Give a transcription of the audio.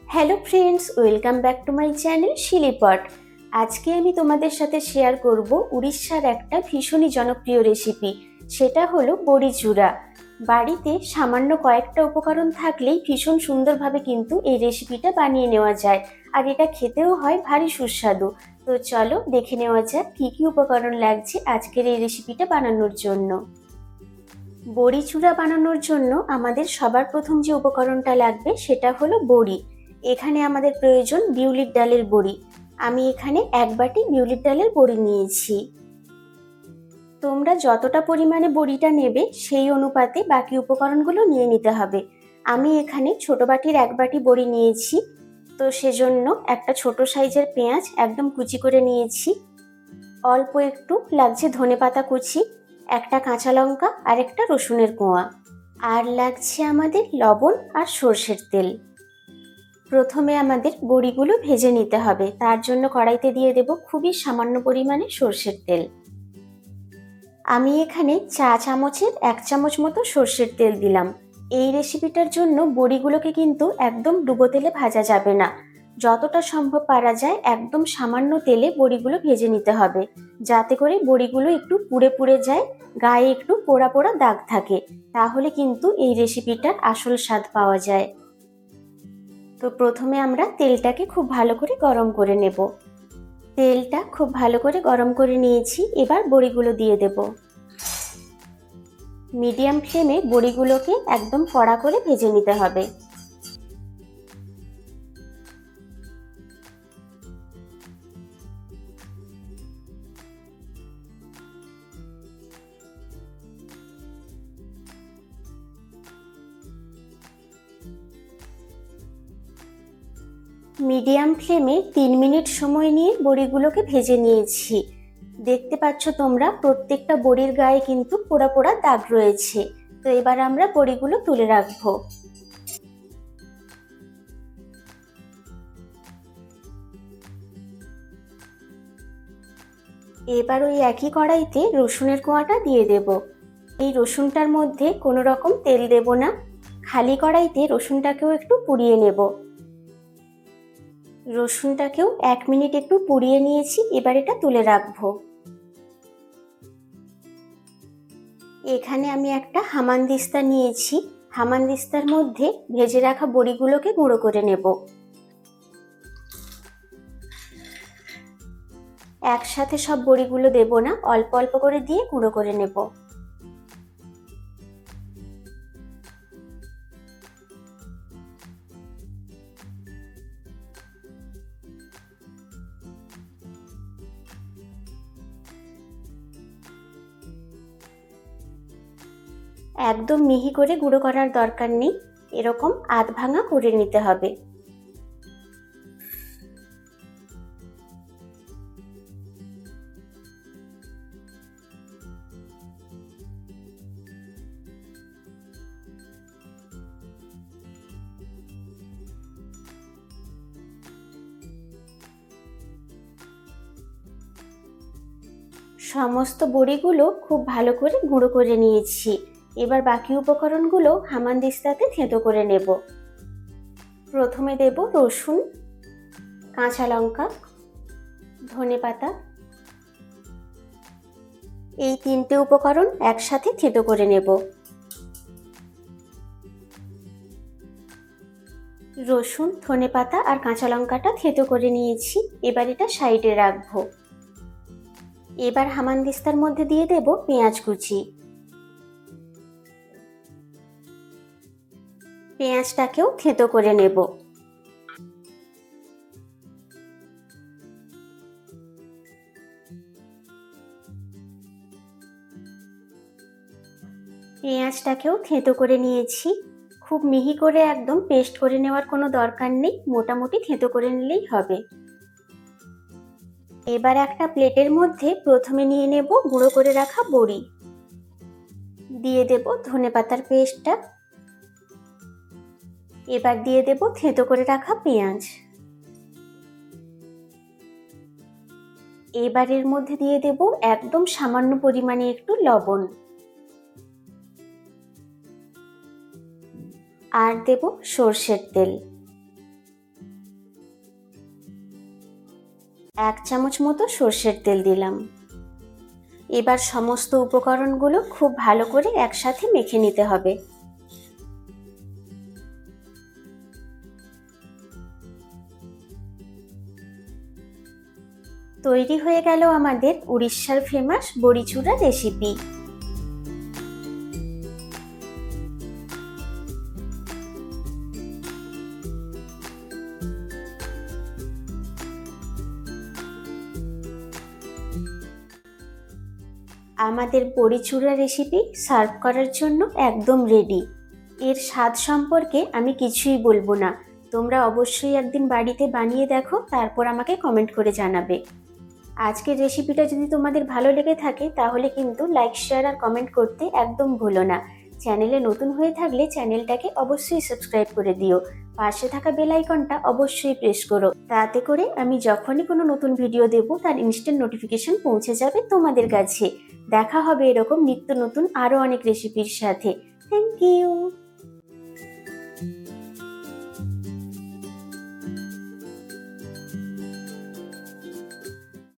Hello friends, welcome back to my channel শিলিপট। আজকে আমি তোমাদের সাথে শেয়ার করব উড়িষ্যার একটা ভীষণই জনপ্রিয় রেসিপি। সেটা হলো বড়ি চূড়া। বাড়িতে সামান্য কয়েকটা উপকরণ থাকলেই ভীষণ সুন্দরভাবে কিন্তু এই রেসিপিটা বানিয়ে নেওয়া যায়, আর এটা খেতেও হয় ভারী সুস্বাদু। তো চলো দেখে নেওয়া যাক কী কী উপকরণ লাগছে আজকের এই রেসিপিটা বানানোর জন্য। বড়ি চূড়া বানানোর জন্য আমাদের সবার প্রথম যে উপকরণটা লাগবে সেটা হলো বড়ি। এখানে আমাদের প্রয়োজন বিউলির ডালের বড়ি। আমি এখানে 1 বাটি বিউলির ডালের বড়ি নিয়েছি। তোমরা যতটা পরিমাণে বড়িটা নেবে সেই অনুপাতে বাকি উপকরণগুলো নিয়ে নিতে হবে। আমি এখানে ছোট বাটির 1 বাটি বড়ি নিয়েছি, তো সেজন্য একটা ছোট সাইজের পেঁয়াজ একদম কুচি করে নিয়েছি। অল্প একটু লাগছে ধনেপাতা কুচি, একটা কাঁচা লঙ্কা আর একটা রসুনের কোয়া, আর লাগছে আমাদের লবণ আর সর্ষের তেল। প্রথমে আমাদের বড়িগুলো ভেজে নিতে হবে, তার জন্য কড়াইতে দিয়ে দেব খুবই সামান্য পরিমাণে সর্ষের তেল। আমি এখানে চা চামচের 1 চামচ মতো সর্ষের তেল দিলাম। এই রেসিপিটার জন্য বড়িগুলোকে কিন্তু একদম ডুবো তেলে ভাজা যাবে না। যতটা সম্ভব পারা যায় একদম সামান্য তেলে বড়িগুলো ভেজে নিতে হবে, যাতে করে বড়িগুলো একটু পুড়ে পুড়ে যায়, গায়ে একটু পোড়া পোড়া দাগ থাকে, তাহলে কিন্তু এই রেসিপিটার আসল স্বাদ পাওয়া যায়। তো প্রথমে আমরা তেলটাকে খুব ভালো করে গরম করে নেব। তেলটা খুব ভালো করে গরম করে নিয়েছি, এবার বড়িগুলো দিয়ে দেব। মিডিয়াম ফ্লেমে বড়িগুলোকে একদম কড়া করে ভেজে নিতে হবে। মিডিয়াম ফ্লেমে 3 মিনিট সময় নিয়ে বড়িগুলোকে ভেজে নিয়েছি। দেখতে পাচ্ছ তোমরা প্রত্যেকটা বড়ির গায়ে কিন্তু পোড়া পোড়া দাগ রয়েছে। তো এবার আমরা বড়িগুলো তুলে রাখবো। এবার ওই একই কড়াইতে রসুনের কোয়াটা দিয়ে দেব। এই রসুনটার মধ্যে কোনো রকম তেল দেব না, খালি কড়াইতে রসুনটাকেও একটু পুড়িয়ে নেব। রসুনটাকেও 1 মিনিট একটু পুড়িয়ে নিয়েছি, এবার এটা তুলে রাখবো। এখানে আমি একটা হামানদিস্তা নিয়েছি, হামানদিস্তার মধ্যে ভেজে রাখা বড়িগুলোকে গুঁড়ো করে নেব। একসাথে সব বড়িগুলো দেব না, অল্প অল্প করে দিয়ে গুঁড়ো করে নেব। একদম মিহি করে গুঁড়ো করার দরকার নেই, এরকম আধ ভাঙা করে নিতে হবে। সমস্ত বড়িগুলো খুব ভালো করে গুঁড়ো করে নিয়েছি। এবার বাকি উপকরণগুলো হামানদিস্তাতে থেঁতো করে নেব। প্রথমে দেব রসুন, কাঁচা লঙ্কা, ধনেপাতা। এই 3টে উপকরণ একসাথে থেঁতো করে নেব। রসুন, ধনেপাতা আর কাঁচা লঙ্কাটা থেঁতো করে নিয়েছি, এবার এটা সাইডে রাখবো। এবার হামানদিস্তার মধ্যে দিয়ে দেব পেঁয়াজ কুচি। পেঁয়াজটাকেও থেঁতো করে নেব। পেঁয়াজটাকেও থেঁতো করে নিয়েছি। খুব মিহি করে একদম পেস্ট করে নেওয়ার কোনো দরকার নেই, মোটামুটি থেঁতো করে নিলেই হবে। এবার একটা প্লেটের মধ্যে প্রথমে নিয়ে নেব গুঁড়ো করে রাখা বড়ি, দিয়ে দেব ধনেপাতার পেস্টটা, এবার দিয়ে দেব থেঁতো করে রাখা পেঁয়াজ। এবার এর মধ্যে দিয়ে দেব একদম সামান্য পরিমাণে একটু লবণ, আর দেব সর্ষের তেল। 1 চামচ মতো সর্ষের তেল দিলাম। এবার সমস্ত উপকরণগুলো খুব ভালো করে একসাথে মেখে নিতে হবে। তৈরি হয়ে গেল আমাদের উড়িষ্যার ফেমাস বড়িচুরা রেসিপি। আমাদের বড়িচুরা রেসিপি সার্ভ করার জন্য একদম রেডি। এর স্বাদ সম্পর্কে আমি কিছুই বলবো না, তোমরা অবশ্যই একদিন বাড়িতে বানিয়ে দেখো, তারপর আমাকে কমেন্ট করে জানাবে। আজকের রেসিপিটা যদি তোমাদের ভালো লেগে থাকে তাহলে কিন্তু লাইক, শেয়ার আর কমেন্ট করতে একদম ভুলো না। চ্যানেলে নতুন হয়ে থাকলে চ্যানেলটাকে অবশ্যই সাবস্ক্রাইব করে দিও। পাশে থাকা বেল আইকনটা অবশ্যই প্রেস করো, তাতে করে আমি যখনই কোনো নতুন ভিডিও দেব তার ইনস্ট্যান্ট নোটিফিকেশন পৌঁছে যাবে তোমাদের কাছে। দেখা হবে এরকম নিত্য নতুন আরও অনেক রেসিপির সাথে। Thank you.